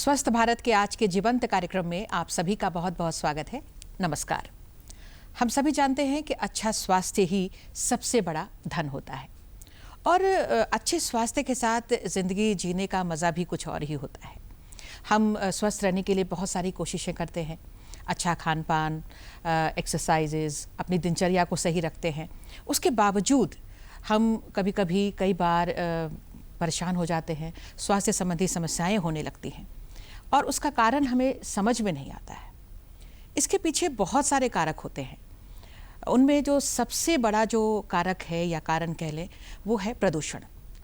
स्वस्थ भारत के आज के जीवंत कार्यक्रम में आप सभी का बहुत बहुत स्वागत है। नमस्कार। हम सभी जानते हैं कि अच्छा स्वास्थ्य ही सबसे बड़ा धन होता है और अच्छे स्वास्थ्य के साथ ज़िंदगी जीने का मज़ा भी कुछ और ही होता है। हम स्वस्थ रहने के लिए बहुत सारी कोशिशें करते हैं, अच्छा खान पान, एक्सरसाइजेज, अपनी दिनचर्या को सही रखते हैं। उसके बावजूद हम कई बार परेशान हो जाते हैं, स्वास्थ्य संबंधी समस्याएं होने लगती हैं और उसका कारण हमें समझ में नहीं आता है। इसके पीछे बहुत सारे कारक होते हैं। उनमें जो सबसे बड़ा जो कारक है या कारण कह लें वो है प्रदूषण।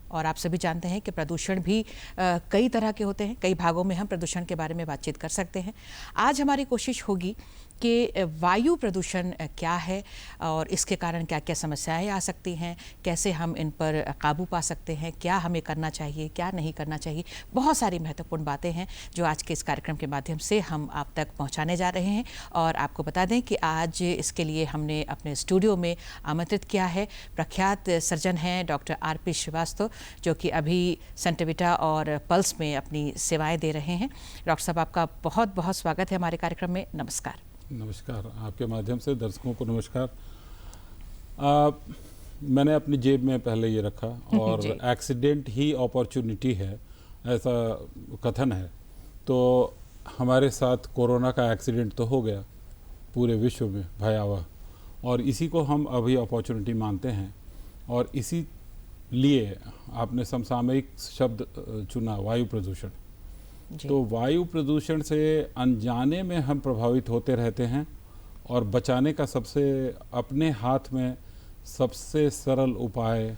और आप सभी जानते हैं कि प्रदूषण भी कई तरह के होते हैं। कई भागों में हम प्रदूषण के बारे में बातचीत कर सकते हैं। आज हमारी कोशिश होगी कि वायु प्रदूषण क्या है और इसके कारण क्या क्या समस्याएं आ सकती हैं, कैसे हम इन पर काबू पा सकते हैं, क्या हमें करना चाहिए, क्या नहीं करना चाहिए। बहुत सारी महत्वपूर्ण बातें हैं जो आज के इस कार्यक्रम के माध्यम से हम आप तक पहुंचाने जा रहे हैं। और आपको बता दें कि आज इसके लिए हमने अपने स्टूडियो में आमंत्रित किया है प्रख्यात सर्जन हैं डॉक्टर आर.पी. श्रीवास्तव, जो कि अभी सेंटिविटा और पल्स में अपनी सेवाएं दे रहे हैं। डॉक्टर साहब, आपका बहुत बहुत स्वागत है हमारे कार्यक्रम में। नमस्कार। नमस्कार। आपके माध्यम से दर्शकों को नमस्कार। मैंने अपनी जेब में पहले ये रखा और एक्सीडेंट ही अपॉर्चुनिटी है, ऐसा कथन है। तो हमारे साथ कोरोना का एक्सीडेंट तो हो गया पूरे विश्व में भयावह, और इसी को हम अभी अपॉर्चुनिटी मानते हैं। और इसी लिए आपने समसामयिक शब्द चुना, वायु प्रदूषण। तो वायु प्रदूषण से अनजाने में हम प्रभावित होते रहते हैं और बचाने का सबसे अपने हाथ में सबसे सरल उपाय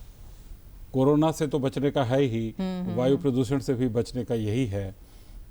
कोरोना से तो बचने का है ही, वायु प्रदूषण से भी बचने का यही है।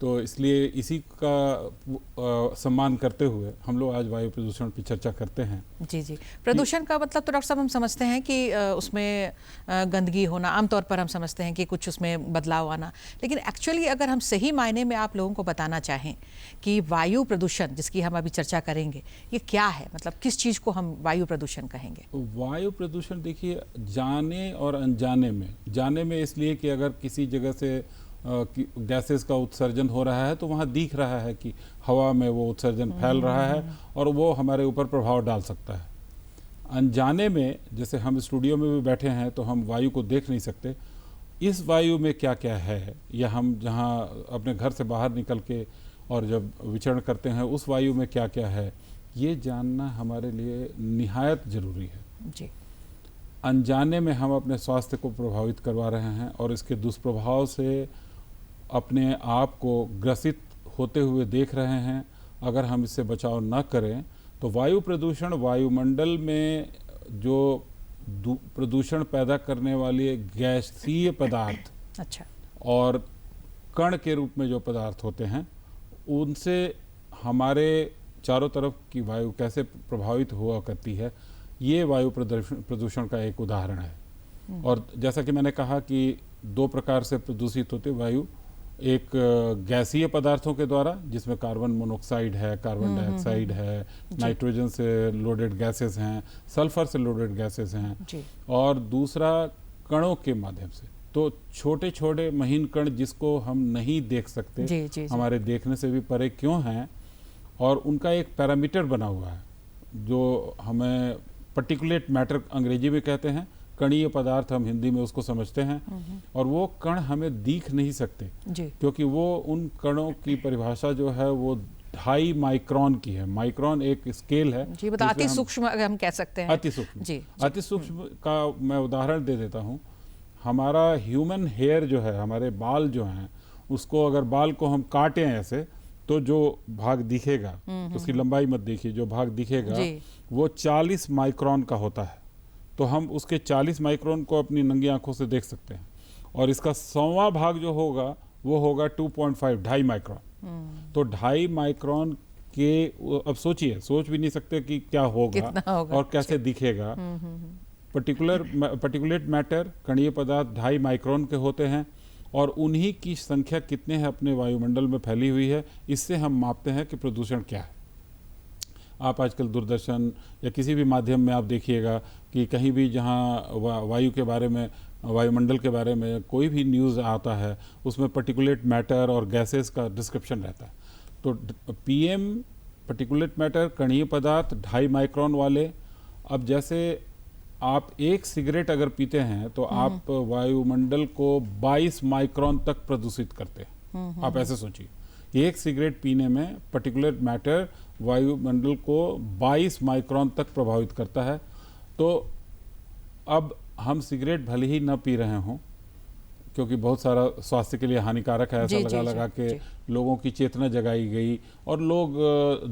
तो इसलिए इसी का सम्मान करते हुए हम लोग आज वायु प्रदूषण पर चर्चा करते हैं। जी। प्रदूषण का मतलब तो डॉक्टर साहब हम समझते हैं कि उसमें गंदगी होना, आमतौर पर हम समझते हैं कि कुछ उसमें बदलाव आना। लेकिन एक्चुअली अगर हम सही मायने में आप लोगों को बताना चाहें कि वायु प्रदूषण जिसकी हम अभी चर्चा करेंगे ये क्या है, मतलब किस चीज़ को हम वायु प्रदूषण कहेंगे? वायु प्रदूषण देखिए, जाने और अनजाने में, जाने में इसलिए कि अगर किसी जगह से गैसेस का उत्सर्जन हो रहा है तो वहाँ दिख रहा है कि हवा में वो उत्सर्जन फैल रहा है और वो हमारे ऊपर प्रभाव डाल सकता है। अनजाने में, जैसे हम स्टूडियो में भी बैठे हैं तो हम वायु को देख नहीं सकते, इस वायु में क्या क्या है, या हम जहाँ अपने घर से बाहर निकल के और जब विचरण करते हैं उस वायु में क्या क्या है, ये जानना हमारे लिए निहायत ज़रूरी है जी। अनजाने में हम अपने स्वास्थ्य को प्रभावित करवा रहे हैं और इसके दुष्प्रभाव से अपने आप को ग्रसित होते हुए देख रहे हैं। अगर हम इससे बचाव न करें तो वायु प्रदूषण, वायुमंडल में जो प्रदूषण पैदा करने वाली गैसीय पदार्थ अच्छा, और कण के रूप में जो पदार्थ होते हैं, उनसे हमारे चारों तरफ की वायु कैसे प्रभावित हुआ करती है, ये वायु प्रदूषण का एक उदाहरण है। और जैसा कि मैंने कहा कि दो प्रकार से प्रदूषित होती वायु, एक गैसीय पदार्थों के द्वारा जिसमें कार्बन मोनोऑक्साइड है, कार्बन डाइऑक्साइड है, नाइट्रोजन से लोडेड गैसेस हैं, सल्फर से लोडेड गैसेस हैं, और दूसरा कणों के माध्यम से। तो छोटे छोटे महीन कण जिसको हम नहीं देख सकते, हमारे देखने से भी परे क्यों हैं, और उनका एक पैरामीटर बना हुआ है जो हमें पर्टिकुलेट मैटर अंग्रेजी में कहते हैं, कणीय पदार्थ हम हिंदी में उसको समझते हैं। और वो कण हमें दिख नहीं सकते क्योंकि वो उन कणों की परिभाषा जो है वो 2.5 माइक्रोन की है। माइक्रोन एक स्केल है जी, अति सूक्ष्म हम कह सकते हैं। अति सूक्ष्म। अति सूक्ष्म का मैं उदाहरण दे देता हूँ। हमारा ह्यूमन हेयर जो है, हमारे बाल जो हैं, उसको अगर बाल को हम काटें ऐसे तो जो भाग दिखेगा, उसकी लंबाई मत देखिए, जो भाग दिखेगा वो 40 माइक्रोन का होता है। तो हम उसके 40 माइक्रोन को अपनी नंगी आंखों से देख सकते हैं। और इसका 100वां भाग जो होगा वो होगा 2.5, 2.5 माइक्रोन। तो 2.5 माइक्रोन के, अब सोचिए, सोच भी नहीं सकते कि क्या होगा और कैसे दिखेगा। पर्टिकुलेट मैटर, कणीय पदार्थ 2.5 माइक्रोन के होते हैं और उन्हीं की संख्या कितने हैं अपने वायुमंडल में फैली हुई है, इससे हम मापते हैं कि प्रदूषण क्या है। आप आजकल दूरदर्शन या किसी भी माध्यम में आप देखिएगा कि कहीं भी जहाँ वायु के बारे में वायुमंडल के बारे में कोई भी न्यूज़ आता है उसमें पर्टिकुलेट मैटर और गैसेस का डिस्क्रिप्शन रहता है। तो पीएम पर्टिकुलेट मैटर कणीय पदार्थ 2.5 माइक्रोन वाले, अब जैसे आप एक सिगरेट अगर पीते हैं तो आप वायुमंडल को 22 माइक्रोन तक प्रदूषित करते हैं। आप ऐसे सोचिए, एक सिगरेट पीने में पर्टिकुलेट मैटर वायुमंडल को 22 माइक्रोन तक प्रभावित करता है। तो अब हम सिगरेट भले ही न पी रहे हों, क्योंकि बहुत सारा स्वास्थ्य के लिए हानिकारक है, ऐसा लगा लगा के लोगों की चेतना जगाई गई और लोग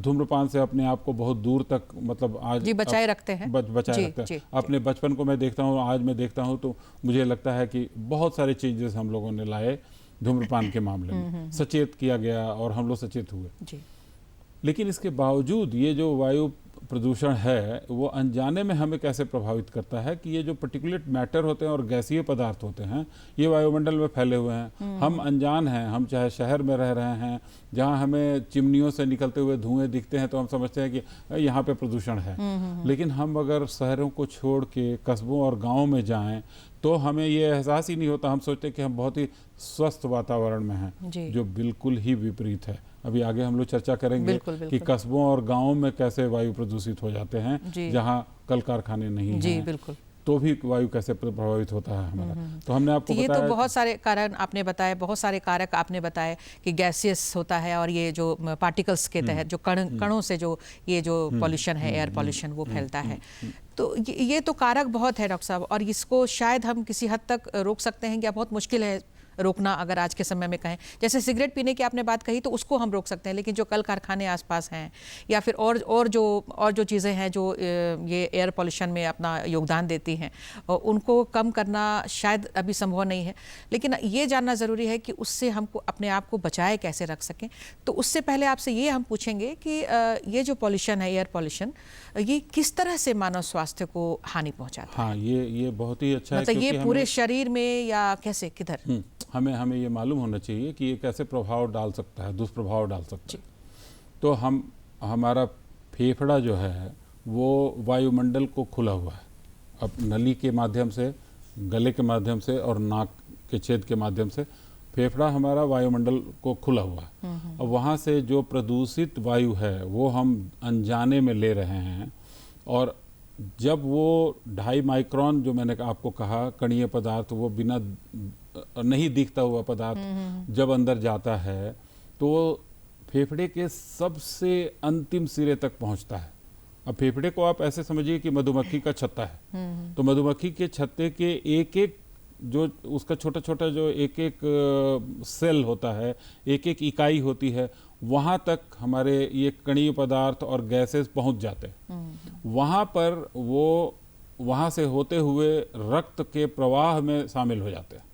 धूम्रपान से अपने आप को बहुत दूर तक मतलब आज बचाए रखते हैं, बचाए रखते हैं। अपने बचपन को मैं देखता हूँ, आज मैं देखता हूँ तो मुझे लगता है कि बहुत सारे चेंजेस हम लोगों ने लाए धूम्रपान के मामले में, सचेत किया गया और हम लोग सचेत हुए। लेकिन इसके बावजूद ये जो वायु प्रदूषण है वो अनजाने में हमें कैसे प्रभावित करता है कि ये जो पर्टिकुलेट मैटर होते हैं और गैसीय पदार्थ होते हैं ये वायुमंडल में फैले हुए हैं। हम अनजान हैं, हम चाहे शहर में रह रहे हैं जहां हमें चिमनियों से निकलते हुए धुएं दिखते हैं तो हम समझते हैं कि यहाँ पे प्रदूषण है। लेकिन हम अगर शहरों को छोड़ के कस्बों और गाँव में जाएं तो हमें ये एहसास ही नहीं होता। हम सोचते हैं कि हम बहुत ही स्वस्थ वातावरण में हैं, जो बिल्कुल ही विपरीत है। अभी आगे हम लोग चर्चा करेंगे कि कस्बों और गांवों में कैसे वायु प्रदूषित हो जाते हैं जहां कल कारखाने नहीं हैं, तो भी वायु कैसे प्रभावित होता है हमारा। तो हमने आपको ये तो बहुत सारे कारण आपने बताए, बहुत सारे कारक आपने बताए कि गैसियस होता है और ये जो पार्टिकल्स के तहत जो कणों से जो ये जो पॉल्यूशन है, एयर पॉल्यूशन, वो फैलता है। तो ये तो कारक बहुत है डॉक्टर साहब, और इसको शायद हम किसी हद तक रोक सकते हैं, क्या बहुत मुश्किल है रोकना अगर आज के समय में कहें। जैसे सिगरेट पीने की आपने बात कही तो उसको हम रोक सकते हैं, लेकिन जो कल कारखाने आसपास हैं या फिर और जो चीज़ें हैं जो ये एयर पॉल्यूशन में अपना योगदान देती हैं, उनको कम करना शायद अभी संभव नहीं है। लेकिन ये जानना ज़रूरी है कि उससे हमको अपने आप को बचाए कैसे रख सकें। तो उससे पहले आपसे ये हम पूछेंगे कि ये जो पॉल्यूशन है, एयर पॉल्यूशन, ये किस तरह से मानव स्वास्थ्य को हानि पहुँचाता है? हाँ, ये बहुत ही अच्छा है। मतलब ये पूरे शरीर में या कैसे, किधर? हमें ये मालूम होना चाहिए कि ये कैसे प्रभाव डाल सकता है, दुष्प्रभाव डाल सकता है। तो हमारा फेफड़ा जो है वो वायुमंडल को खुला हुआ है। अब नली के माध्यम से, गले के माध्यम से और नाक के छेद के माध्यम से फेफड़ा हमारा वायुमंडल को खुला हुआ है। अब वहाँ से जो प्रदूषित वायु है वो हम अनजाने में ले रहे हैं, और जब वो 2.5 माइक्रोन जो मैंने आपको कहा कणीय पदार्थ, वो बिना नहीं दिखता हुआ पदार्थ जब अंदर जाता है तो फेफड़े के सबसे अंतिम सिरे तक पहुंचता है। अब फेफड़े को आप ऐसे समझिए कि मधुमक्खी का छत्ता है। तो मधुमक्खी के छत्ते के एक एक जो उसका छोटा छोटा जो एक एक सेल होता है, एक एक इकाई होती है, वहाँ तक हमारे ये कणीय पदार्थ और गैसेस पहुँच जाते हैं। वहाँ पर वो वहाँ से होते हुए रक्त के प्रवाह में शामिल हो जाते हैं,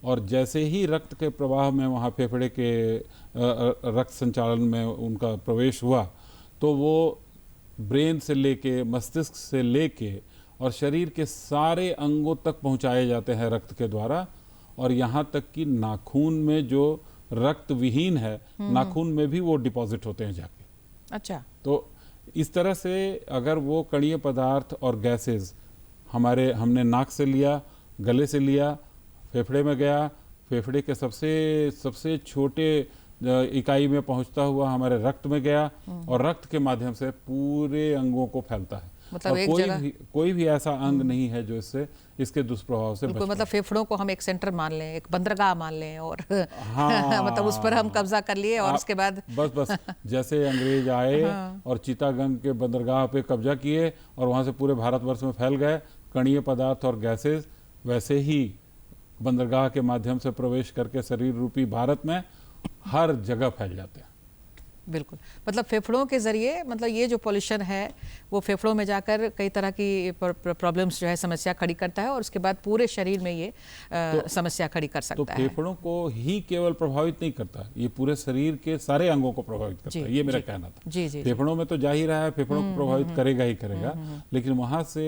और जैसे ही रक्त के प्रवाह में वहाँ फेफड़े के रक्त संचालन में उनका प्रवेश हुआ तो वो ब्रेन से लेके, मस्तिष्क से लेके और शरीर के सारे अंगों तक पहुँचाए जाते हैं रक्त के द्वारा। और यहाँ तक कि नाखून में जो रक्त विहीन है, नाखून में भी वो डिपॉजिट होते हैं जाके। अच्छा। तो इस तरह से अगर वो कणीय पदार्थ और गैसेस हमने नाक से लिया, गले से लिया, फेफड़े में गया, फेफड़े के सबसे छोटे इकाई में पहुंचता हुआ हमारे रक्त में गया, और रक्त के माध्यम से पूरे अंगों को फैलता है। मतलब कोई भी ऐसा अंग नहीं है जो इसके दुष्प्रभाव से बच। मतलब फेफड़ों को हम एक सेंटर मान लें, एक बंदरगाह मान लें, और हाँ, मतलब उस पर हम कब्जा कर लिए और उसके बाद बस जैसे अंग्रेज आए और चितागंग के बंदरगाह पे कब्जा किए और वहां से पूरे भारतवर्ष में फैल गए कणीय पदार्थ और गैसेस, वैसे ही बंदरगाह के माध्यम से प्रवेश करके शरीर रूपी भारत में हर जगह फैल जाते हैं। बिल्कुल, मतलब फेफड़ों के जरिए, मतलब ये जो पॉल्यूशन है वो फेफड़ों में जाकर कई तरह की प्रॉब्लम्स जो है, समस्या खड़ी करता है, और उसके बाद पूरे शरीर में ये समस्या खड़ी कर सकता है। तो फेफड़ों को ही केवल प्रभावित नहीं करता, ये पूरे शरीर के सारे अंगों को प्रभावित करता है, ये मेरा कहना था। जी जी। फेफड़ों में तो जा ही रहा है, फेफड़ों को प्रभावित करेगा ही करेगा, लेकिन वहां से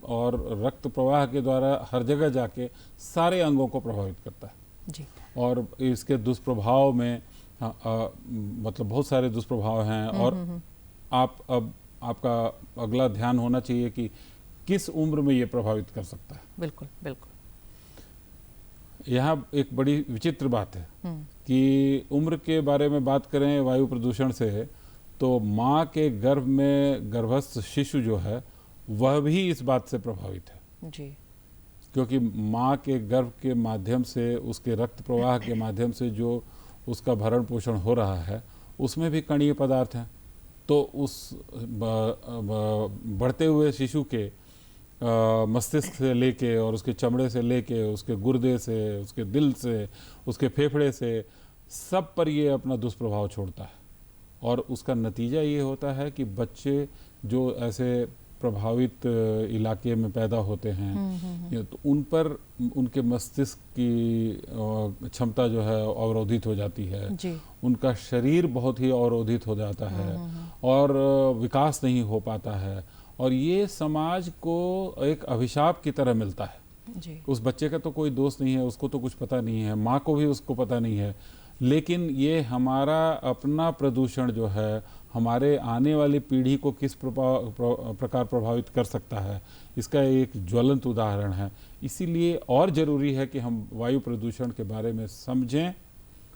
और रक्त प्रवाह के द्वारा हर जगह जाके सारे अंगों को प्रभावित करता है जी। और इसके दुष्प्रभाव में मतलब बहुत सारे दुष्प्रभाव हैं। और आपका अगला ध्यान होना चाहिए कि किस उम्र में ये प्रभावित कर सकता है। बिल्कुल बिल्कुल। यहाँ एक बड़ी विचित्र बात है कि उम्र के बारे में बात करें वायु प्रदूषण से, तो माँ के गर्भ में गर्भस्थ शिशु जो है वह भी इस बात से प्रभावित है जी। क्योंकि माँ के गर्भ के माध्यम से, उसके रक्त प्रवाह के माध्यम से जो उसका भरण पोषण हो रहा है उसमें भी कणीय पदार्थ हैं। तो उस बढ़ते हुए शिशु के मस्तिष्क से लेके और उसके चमड़े से लेके उसके गुर्दे से, उसके दिल से, उसके फेफड़े से, सब पर ये अपना दुष्प्रभाव छोड़ता है। और उसका नतीजा ये होता है कि बच्चे जो ऐसे प्रभावित इलाके में पैदा होते हैं तो उन पर उनके मस्तिष्क की क्षमता जो है अवरोधित हो जाती है जी। उनका शरीर बहुत ही अवरोधित हो जाता है और विकास नहीं हो पाता है। और ये समाज को एक अभिशाप की तरह मिलता है जी। उस बच्चे का तो कोई दोष नहीं है, उसको तो कुछ पता नहीं है, माँ को भी उसको पता नहीं है, लेकिन ये हमारा अपना प्रदूषण जो है हमारे आने वाली पीढ़ी को किस प्रकार प्रभावित कर सकता है, इसका एक ज्वलंत उदाहरण है। इसीलिए और ज़रूरी है कि हम वायु प्रदूषण के बारे में समझें,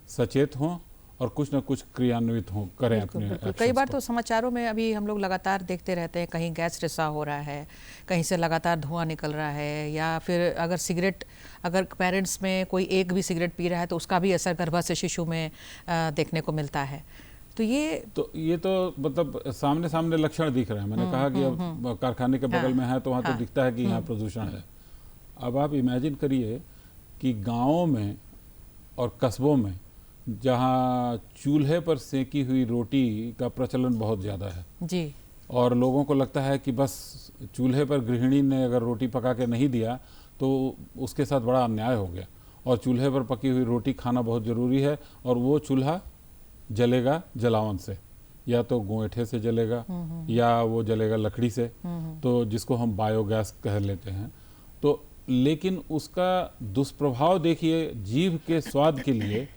सचेत हों और कुछ ना कुछ क्रियान्वित हों करें अपने बिल्कुल। कई बार तो समाचारों में अभी हम लोग लगातार देखते रहते हैं, कहीं गैस रिसाव हो रहा है, कहीं से लगातार धुआं निकल रहा है, या फिर अगर पेरेंट्स में कोई एक भी सिगरेट पी रहा है तो उसका भी असर गर्भस्थ शिशु में देखने को मिलता है। तो ये तो मतलब सामने सामने लक्षण दिख रहे हैं। मैंने कहा कि अब कारखाने के बगल में है तो वहाँ तो दिखता है कि यहाँ प्रदूषण है। अब आप इमेजिन करिए कि गाँवों में और कस्बों में जहाँ चूल्हे पर सेकी हुई रोटी का प्रचलन बहुत ज़्यादा है जी, और लोगों को लगता है कि बस चूल्हे पर गृहिणी ने अगर रोटी पका के नहीं दिया तो उसके साथ बड़ा अन्याय हो गया, और चूल्हे पर पकी हुई रोटी खाना बहुत ज़रूरी है। और वो चूल्हा जलेगा जलावन से, या तो गोईठे से जलेगा या वो जलेगा लकड़ी से, तो जिसको हम बायोगैस कह लेते हैं। तो लेकिन उसका दुष्प्रभाव देखिए, जीभ के स्वाद के लिए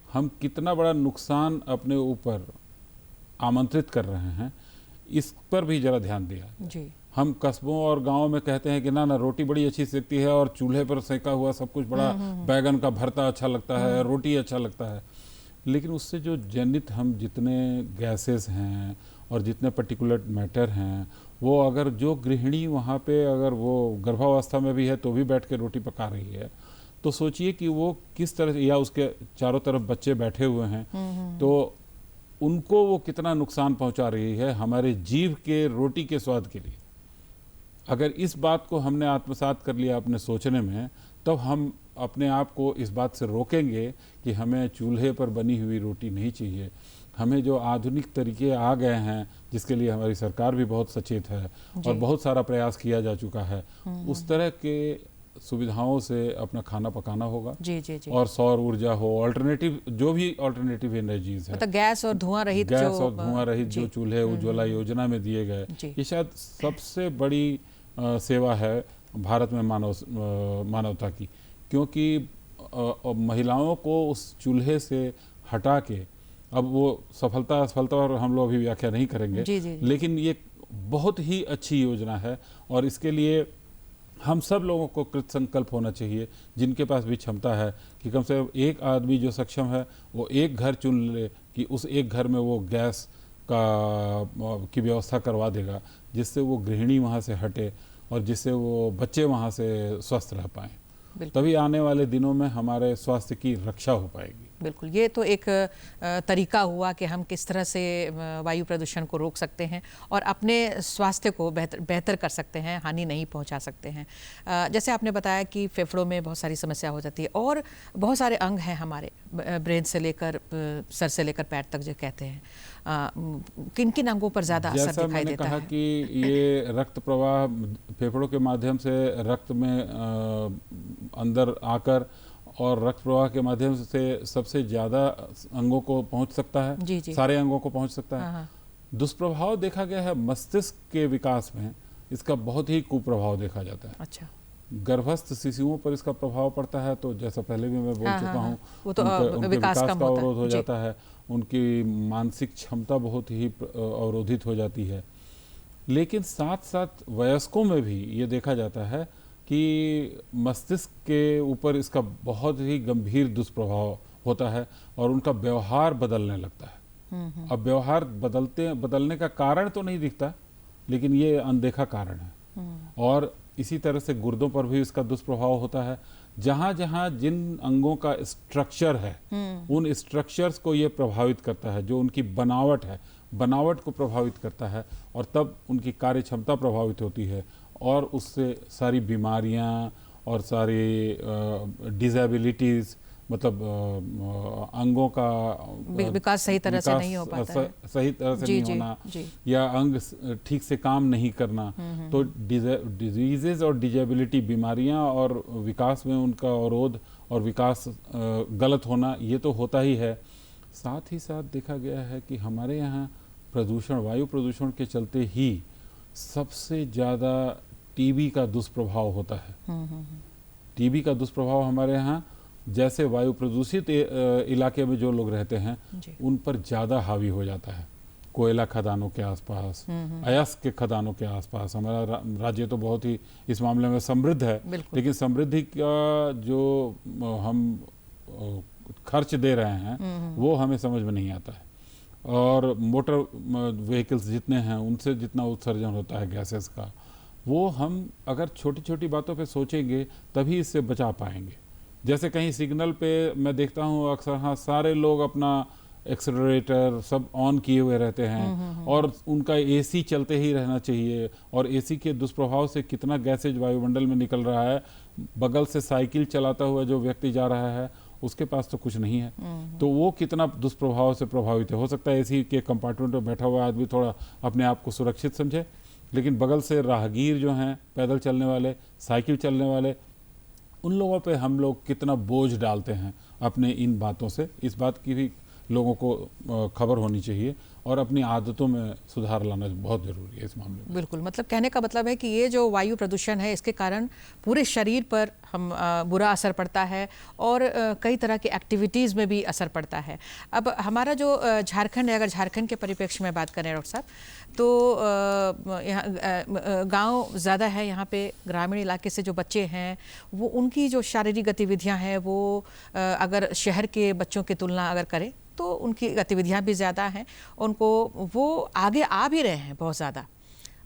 हम कितना बड़ा नुकसान अपने ऊपर आमंत्रित कर रहे हैं, इस पर भी जरा ध्यान दिया जी। हम कस्बों और गांवों में कहते हैं कि ना रोटी बड़ी अच्छी सेकती है और चूल्हे पर सेका हुआ सब कुछ बड़ा, बैगन का भरता अच्छा लगता है, रोटी अच्छा लगता है, लेकिन उससे जो जनित हम जितने गैसेस हैं और जितने पर्टिकुलर मैटर हैं, वो अगर जो गृहिणी वहाँ पे अगर वो गर्भावस्था में भी है तो भी बैठ के रोटी पका रही है, तो सोचिए कि वो किस तरह, या उसके चारों तरफ बच्चे बैठे हुए हैं, तो उनको वो कितना नुकसान पहुंचा रही है हमारे जीभ के रोटी के स्वाद के लिए। अगर इस बात को हमने आत्मसात कर लिया अपने सोचने में, तब हम अपने आप को इस बात से रोकेंगे कि हमें चूल्हे पर बनी हुई रोटी नहीं चाहिए। हमें जो आधुनिक तरीके आ गए हैं, जिसके लिए हमारी सरकार भी बहुत सचेत है और बहुत सारा प्रयास किया जा चुका है, उस तरह के सुविधाओं से अपना खाना पकाना होगा जी, जी, जी। और सौर ऊर्जा हो, ऑल्टरनेटिव जो भी ऑल्टरनेटिव एनर्जीज है, मतलब गैस और धुआं रहित जो चूल्हे उज्ज्वला योजना में दिए गए, ये शायद सबसे बड़ी सेवा है भारत में मानवता की, क्योंकि महिलाओं को उस चूल्हे से हटा के, अब वो सफलता असफलता और हम लोग अभी व्याख्या नहीं करेंगे, जी। लेकिन ये बहुत ही अच्छी योजना है और इसके लिए हम सब लोगों को कृत संकल्प होना चाहिए, जिनके पास भी क्षमता है कि कम से कम एक आदमी जो सक्षम है वो एक घर चुन ले कि उस एक घर में वो गैस की व्यवस्था करवा देगा, जिससे वो गृहिणी वहाँ से हटे और जिससे वो बच्चे वहाँ से स्वस्थ रह पाएँ। तभी आने वाले दिनों में हमारे स्वास्थ्य की रक्षा हो पाएगी। बिल्कुल, ये तो एक तरीका हुआ कि हम किस तरह से वायु प्रदूषण को रोक सकते हैं और अपने स्वास्थ्य को बेहतर कर सकते हैं, हानि नहीं पहुंचा सकते हैं। जैसे आपने बताया कि फेफड़ों में बहुत सारी समस्या हो जाती है और बहुत सारे अंग हैं हमारे, ब्रेन से लेकर सर से लेकर पैर तक जो कहते हैं, किन किन अंगों पर ज़्यादा असर दिखाई देता है? जैसा मैंने कहा कि ये रक्त प्रवाह फेफड़ों के माध्यम से रक्त में अंदर आकर और रक्त प्रवाह के माध्यम से सबसे ज़्यादा अंगों को पहुंच सकता है, जी, जी। सारे अंगों को पहुंच सकता है। हाँ। दुष्प्रभाव देखा गया है मस्तिष्क के विकास में, इसका बहुत ही कुप्रभाव देखा जाता है। अच्छा। गर्भस्थ शिशुओं पर इसका प्रभाव पड़ता है, तो जैसा पहले भी मैं बोल चुका हूँ, वो तो उनके विकास का अवरोध हो जाता है, उनकी मानसिक क्षमता बहुत ही अवरोधित हो जाती है। लेकिन साथ साथ वयस्कों में भी ये देखा जाता है कि मस्तिष्क के ऊपर इसका बहुत ही गंभीर दुष्प्रभाव होता है और उनका व्यवहार बदलने लगता है। अब व्यवहार बदलने का कारण तो नहीं दिखता, लेकिन ये अनदेखा कारण है। और इसी तरह से गुर्दों पर भी इसका दुष्प्रभाव होता है। जहाँ जहाँ जिन अंगों का स्ट्रक्चर है उन स्ट्रक्चर्स को ये प्रभावित करता है, जो उनकी बनावट है, बनावट को प्रभावित करता है, और तब उनकी कार्य क्षमता प्रभावित होती है और उससे सारी बीमारियां और सारी डिसेबिलिटीज़, मतलब अंगों का विकास सही तरह से नहीं हो पाता है, सही तरह से जी, नहीं जी, होना, जी। या अंग ठीक से काम नहीं करना, तो डिजीजेज और डिजेबिलिटी, बीमारियां और विकास में उनका अवरोध और विकास गलत होना, ये तो होता ही है। साथ ही साथ देखा गया है कि हमारे यहाँ प्रदूषण, वायु प्रदूषण के चलते ही सबसे ज़्यादा टीबी का दुष्प्रभाव होता है। टीबी का दुष्प्रभाव हमारे यहाँ, जैसे वायु प्रदूषित इलाके में जो लोग रहते हैं उन पर ज़्यादा हावी हो जाता है। कोयला खदानों के आसपास, अयस्क के खदानों के आसपास, हमारा राज्य तो बहुत ही इस मामले में समृद्ध है, लेकिन समृद्धि का जो हम खर्च दे रहे हैं वो हमें समझ में नहीं आता है। और मोटर व्हीकल्स जितने हैं उनसे जितना उत्सर्जन होता है गैसेस का, वो हम अगर छोटी छोटी बातों पे सोचेंगे तभी इससे बचा पाएंगे। जैसे कहीं सिग्नल पे मैं देखता हूँ अक्सर, हाँ, सारे लोग अपना एक्सेलरेटर सब ऑन किए हुए रहते हैं और उनका एसी चलते ही रहना चाहिए। और एसी के दुष्प्रभाव से कितना गैसेज वायुमंडल में निकल रहा है। बगल से साइकिल चलाता हुआ जो व्यक्ति जा रहा है उसके पास तो कुछ नहीं है, तो वो कितना दुष्प्रभाव से प्रभावित है। हो सकता है एसी के कंपार्टमेंट में बैठा हुआ आदमी थोड़ा अपने आप को सुरक्षित समझे, लेकिन बगल से राहगीर जो हैं, पैदल चलने वाले, साइकिल चलने वाले, उन लोगों पे हम लोग कितना बोझ डालते हैं अपने इन बातों से। इस बात की भी लोगों को खबर होनी चाहिए और अपनी आदतों में सुधार लाना बहुत ज़रूरी है इस मामले में। बिल्कुल, मतलब कहने का मतलब है कि ये जो वायु प्रदूषण है इसके कारण पूरे शरीर पर हम बुरा असर पड़ता है और कई तरह की एक्टिविटीज़ में भी असर पड़ता है। अब हमारा जो झारखंड है, अगर झारखंड के परिप्रेक्ष्य में बात करें डॉक्टर साहब, तो यहाँ गांव ज़्यादा है, यहाँ पे ग्रामीण इलाके से जो बच्चे हैं वो उनकी जो शारीरिक गतिविधियाँ हैं वो अगर शहर के बच्चों की तुलना अगर करें तो उनकी गतिविधियां भी ज़्यादा हैं, उनको वो आगे आ भी रहे हैं बहुत ज़्यादा।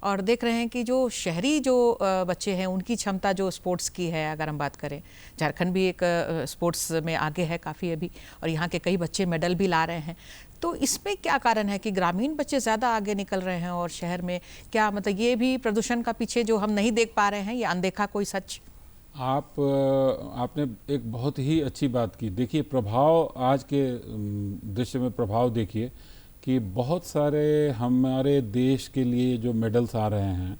और देख रहे हैं कि जो शहरी जो बच्चे हैं उनकी क्षमता जो स्पोर्ट्स की है, अगर हम बात करें, झारखंड भी एक स्पोर्ट्स में आगे है काफ़ी अभी, और यहाँ के कई बच्चे मेडल भी ला रहे हैं। तो इसमें क्या कारण है कि ग्रामीण बच्चे ज़्यादा आगे निकल रहे हैं और शहर में क्या, मतलब ये भी प्रदूषण का पीछे जो हम नहीं देख पा रहे हैं, ये अनदेखा कोई सच? आपने एक बहुत ही अच्छी बात की। देखिए, प्रभाव आज के दृश्य में प्रभाव देखिए कि बहुत सारे हमारे देश के लिए जो मेडल्स आ रहे हैं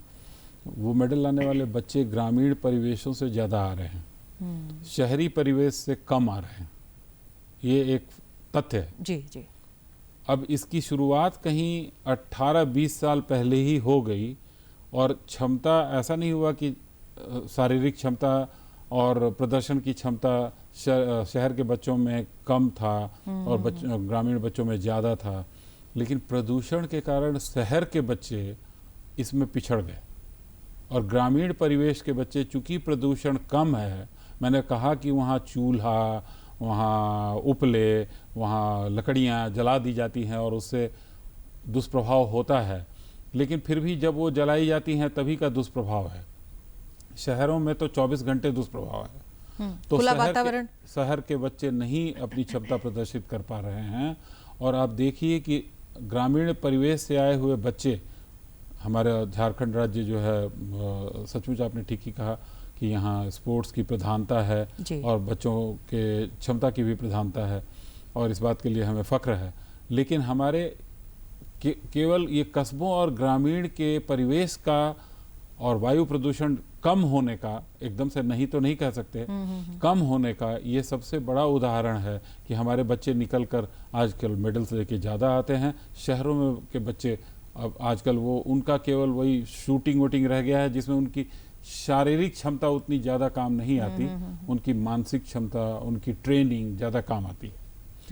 वो मेडल लाने वाले बच्चे ग्रामीण परिवेशों से ज़्यादा आ रहे हैं, शहरी परिवेश से कम आ रहे हैं। ये एक तथ्य है। जी जी। अब इसकी शुरुआत कहीं 18-20 साल पहले ही हो गई और क्षमता, ऐसा नहीं हुआ कि शारीरिक क्षमता और प्रदर्शन की क्षमता शहर के बच्चों में कम था और ग्रामीण बच्चों में ज़्यादा था, लेकिन प्रदूषण के कारण शहर के बच्चे इसमें पिछड़ गए और ग्रामीण परिवेश के बच्चे, चूँकि प्रदूषण कम है, मैंने कहा कि वहाँ चूल्हा, वहाँ उपले, वहाँ लकड़ियाँ जला दी जाती हैं और उससे दुष्प्रभाव होता है, लेकिन फिर भी जब वो जलाई जाती हैं तभी का दुष्प्रभाव है। शहरों में तो 24 घंटे दुष्प्रभाव है। तो खुला वातावरण, शहर के बच्चे नहीं अपनी क्षमता प्रदर्शित कर पा रहे हैं। और आप देखिए कि ग्रामीण परिवेश से आए हुए बच्चे, हमारे झारखंड राज्य जो है, सचमुच आपने ठीक ही कहा कि यहाँ स्पोर्ट्स की प्रधानता है और बच्चों के क्षमता की भी प्रधानता है और इस बात के लिए हमें फ़ख्र है। लेकिन हमारे केवल ये कस्बों और ग्रामीण के परिवेश का और वायु प्रदूषण कम होने का, एकदम से नहीं तो नहीं कह सकते, कम होने का ये सबसे बड़ा उदाहरण है कि हमारे बच्चे निकलकर आजकल मेडल्स लेके ज़्यादा आते हैं। शहरों में के बच्चे अब आजकल वो उनका केवल वही शूटिंग वूटिंग रह गया है जिसमें उनकी शारीरिक क्षमता उतनी ज़्यादा काम नहीं आती, उनकी मानसिक क्षमता, उनकी ट्रेनिंग ज़्यादा काम आती है।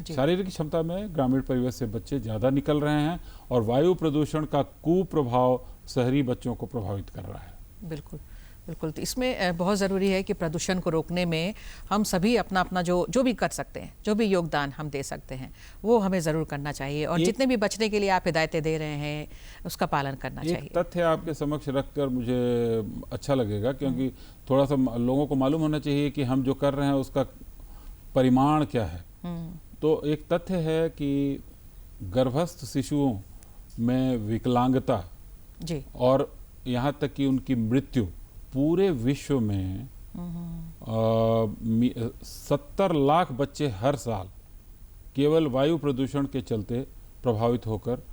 शारीरिक क्षमता में ग्रामीण परिवेश से बच्चे ज़्यादा निकल रहे हैं और वायु प्रदूषण का कुप्रभाव शहरी बच्चों को प्रभावित कर रहा है। बिल्कुल, बिल्कुल। तो इसमें बहुत ज़रूरी है कि प्रदूषण को रोकने में हम सभी अपना अपना जो भी कर सकते हैं, जो भी योगदान हम दे सकते हैं, वो हमें ज़रूर करना चाहिए। और जितने भी बचने के लिए आप हिदायतें दे रहे हैं, उसका पालन करना चाहिए। एक तथ्य आपके समक्ष रखकर मुझे अच्छा लगेगा, क्योंकि थोड़ा सा लोगों को मालूम होना चाहिए कि हम जो कर रहे हैं उसका परिमाण क्या है। तो एक तथ्य है कि गर्भस्थ शिशुओं में विकलांगता जी, और यहाँ तक कि उनकी मृत्यु पूरे विश्व में 70 लाख बच्चे हर साल केवल वायु प्रदूषण के चलते प्रभावित होकर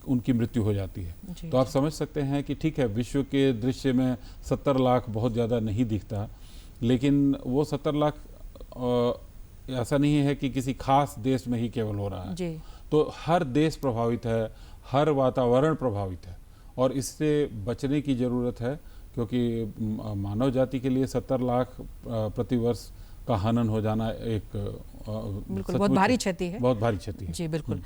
उनकी मृत्यु हो जाती है। तो आप समझ सकते हैं कि ठीक है, विश्व के दृश्य में 70 लाख बहुत ज़्यादा नहीं दिखता, लेकिन वो 70 लाख ऐसा नहीं है कि किसी खास देश में ही केवल हो रहा है जी। तो हर देश प्रभावित है, हर वातावरण प्रभावित है, और इससे बचने की ज़रूरत है, क्योंकि मानव जाति के लिए 70 लाख प्रतिवर्ष का हनन हो जाना एक बिल्कुल बहुत भारी क्षति है। बहुत भारी क्षति है। जी बिल्कुल।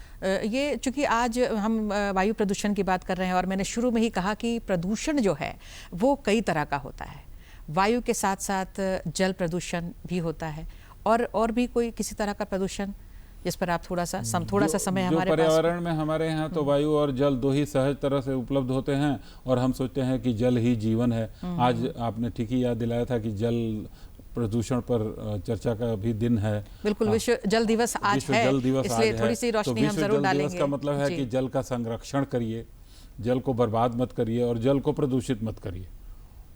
ये चूंकि आज हम वायु प्रदूषण की बात कर रहे हैं, और मैंने शुरू में ही कहा कि प्रदूषण जो है वो कई तरह का होता है। वायु के साथ साथ जल प्रदूषण भी होता है, और भी कोई किसी तरह का प्रदूषण जिस पर आप थोड़ा सा समय हमारे पर्यावरण में हमारे यहाँ तो वायु और जल दो ही सहज तरह से उपलब्ध होते हैं, और हम सोचते हैं कि जल ही जीवन है। आज आपने ठीक ही याद दिलाया था कि जल प्रदूषण पर चर्चा का भी दिन है। बिल्कुल, विश्व जल दिवस आज है, इसलिए थोड़ी सी रोशनी हम जरूर डालेंगे। इसका मतलब है कि जल का संरक्षण करिए, जल को बर्बाद मत करिए, और जल को प्रदूषित मत करिए।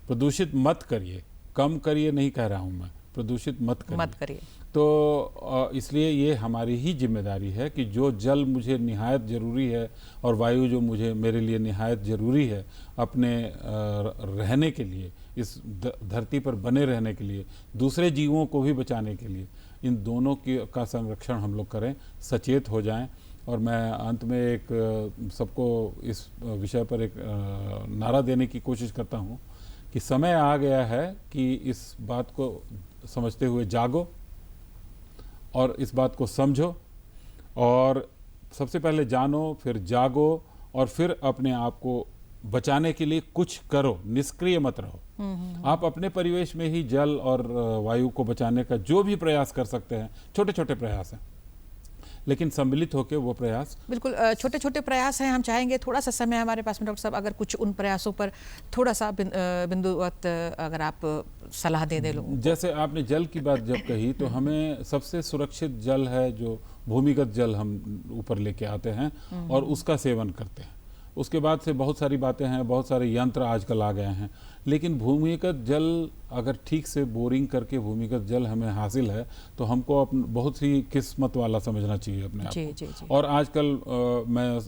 प्रदूषित मत करिए, कम करिए नहीं कह रहा हूँ मैं, प्रदूषित मत करिए। तो इसलिए ये हमारी ही जिम्मेदारी है कि जो जल मुझे निहायत ज़रूरी है और वायु जो मेरे लिए निहायत ज़रूरी है अपने रहने के लिए, इस धरती पर बने रहने के लिए, दूसरे जीवों को भी बचाने के लिए, इन दोनों का संरक्षण हम लोग करें, सचेत हो जाएं। और मैं अंत में एक सबको इस विषय पर एक नारा देने की कोशिश करता हूँ कि समय आ गया है कि इस बात को समझते हुए जागो और इस बात को समझो, और सबसे पहले जानो, फिर जागो, और फिर अपने आप को बचाने के लिए कुछ करो, निष्क्रिय मत रहो। आप अपने परिवेश में ही जल और वायु को बचाने का जो भी प्रयास कर सकते हैं, छोटे छोटे प्रयास हैं, लेकिन सम्मिलित होकर वो प्रयास, बिल्कुल छोटे छोटे प्रयास हैं। हम चाहेंगे थोड़ा सा समय हमारे पास में डॉक्टर साहब, अगर कुछ उन प्रयासों पर थोड़ा सा बिंदुवत अगर आप सलाह दे दें लोगों को। जैसे आपने जल की बात जब कही, तो हमें सबसे सुरक्षित जल है जो भूमिगत जल हम ऊपर लेके आते हैं और उसका सेवन करते हैं। उसके बाद से बहुत सारी बातें हैं, बहुत सारे यंत्र आजकल आ गए हैं, लेकिन भूमिगत जल अगर ठीक से बोरिंग करके भूमिगत जल हमें हासिल है तो हमको बहुत ही किस्मत वाला समझना चाहिए अपने आप को। जी। और आजकल मैं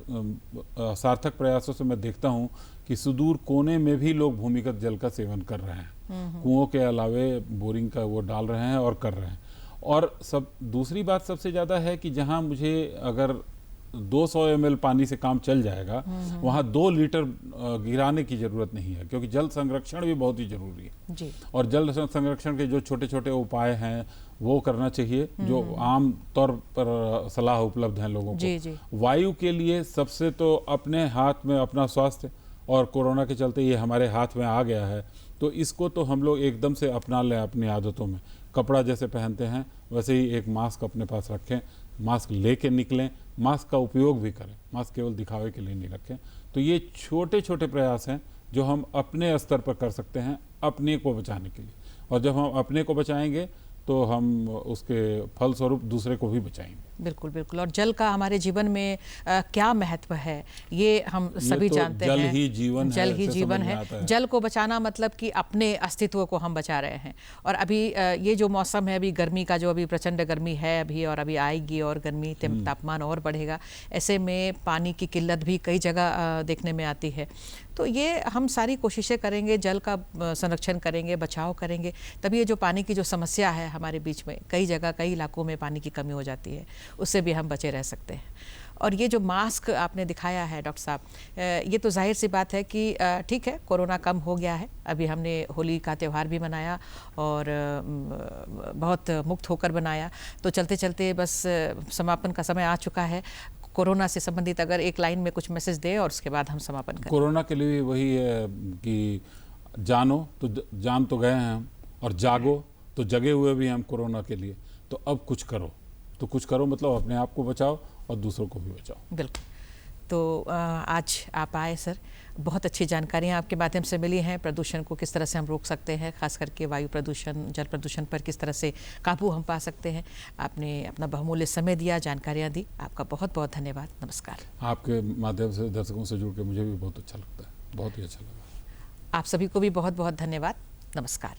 सार्थक प्रयासों से मैं देखता हूँ कि सुदूर कोने में भी लोग भूमिगत जल का सेवन कर रहे हैं, कुओं के अलावे बोरिंग का वो डाल रहे हैं और कर रहे हैं। और दूसरी बात सबसे ज़्यादा है कि जहाँ मुझे अगर 200 ml पानी से काम चल जाएगा, वहाँ 2 लीटर गिराने की ज़रूरत नहीं है, क्योंकि जल संरक्षण भी बहुत ही ज़रूरी है जी। और जल संरक्षण के जो छोटे छोटे उपाय हैं वो करना चाहिए, जो आम तौर पर सलाह उपलब्ध है लोगों को। वायु के लिए सबसे तो अपने हाथ में अपना स्वास्थ्य, और कोरोना के चलते ये हमारे हाथ में आ गया है, तो इसको तो हम लोग एकदम से अपना लें अपनी आदतों में। कपड़ा जैसे पहनते हैं वैसे ही एक मास्क अपने पास रखें, मास्क लेके निकलें, मास्क का उपयोग भी करें, मास्क केवल दिखावे के लिए नहीं रखें। तो ये छोटे छोटे प्रयास हैं जो हम अपने स्तर पर कर सकते हैं अपने को बचाने के लिए, और जब हम अपने को बचाएंगे तो हम उसके फलस्वरूप दूसरे को भी बचाएंगे। बिल्कुल बिल्कुल। और जल का हमारे जीवन में क्या महत्व है ये हम सभी जानते हैं। जल ही जीवन है, जल ही जीवन है। जल को बचाना मतलब कि अपने अस्तित्व को हम बचा रहे हैं। और अभी ये जो मौसम है, अभी गर्मी का जो अभी प्रचंड गर्मी है अभी, और अभी आएगी और गर्मी तापमान और बढ़ेगा, ऐसे में पानी की किल्लत भी कई जगह देखने में आती है। तो ये हम सारी कोशिशें करेंगे, जल का संरक्षण करेंगे, बचाव करेंगे, तभी ये जो पानी की जो समस्या है हमारे बीच में, कई जगह कई इलाकों में पानी की कमी हो जाती है, उससे भी हम बचे रह सकते हैं। और ये जो मास्क आपने दिखाया है डॉक्टर साहब, ये तो जाहिर सी बात है कि ठीक है, कोरोना कम हो गया है, अभी हमने होली का त्यौहार भी मनाया और बहुत मुक्त होकर बनाया, तो चलते चलते बस समापन का समय आ चुका है। कोरोना से संबंधित अगर एक लाइन में कुछ मैसेज दे और उसके बाद हम समापन करें। कोरोना के लिए वही है कि जानो तो जान तो गए हैं हम, और जागो तो जगे हुए भी हैं हम कोरोना के लिए। तो अब कुछ करो, तो कुछ करो मतलब अपने आप को बचाओ और दूसरों को भी बचाओ। बिल्कुल। तो आज आप आए सर, बहुत अच्छी जानकारियाँ आपके माध्यम से मिली हैं। प्रदूषण को किस तरह से हम रोक सकते हैं, खास करके वायु प्रदूषण, जल प्रदूषण पर किस तरह से काबू हम पा सकते हैं। आपने अपना बहुमूल्य समय दिया, जानकारियाँ दी, आपका बहुत बहुत धन्यवाद। नमस्कार। आपके माध्यम से दर्शकों से जुड़ के मुझे भी बहुत अच्छा लगता है, बहुत ही अच्छा लगा। आप सभी को भी बहुत बहुत धन्यवाद। नमस्कार।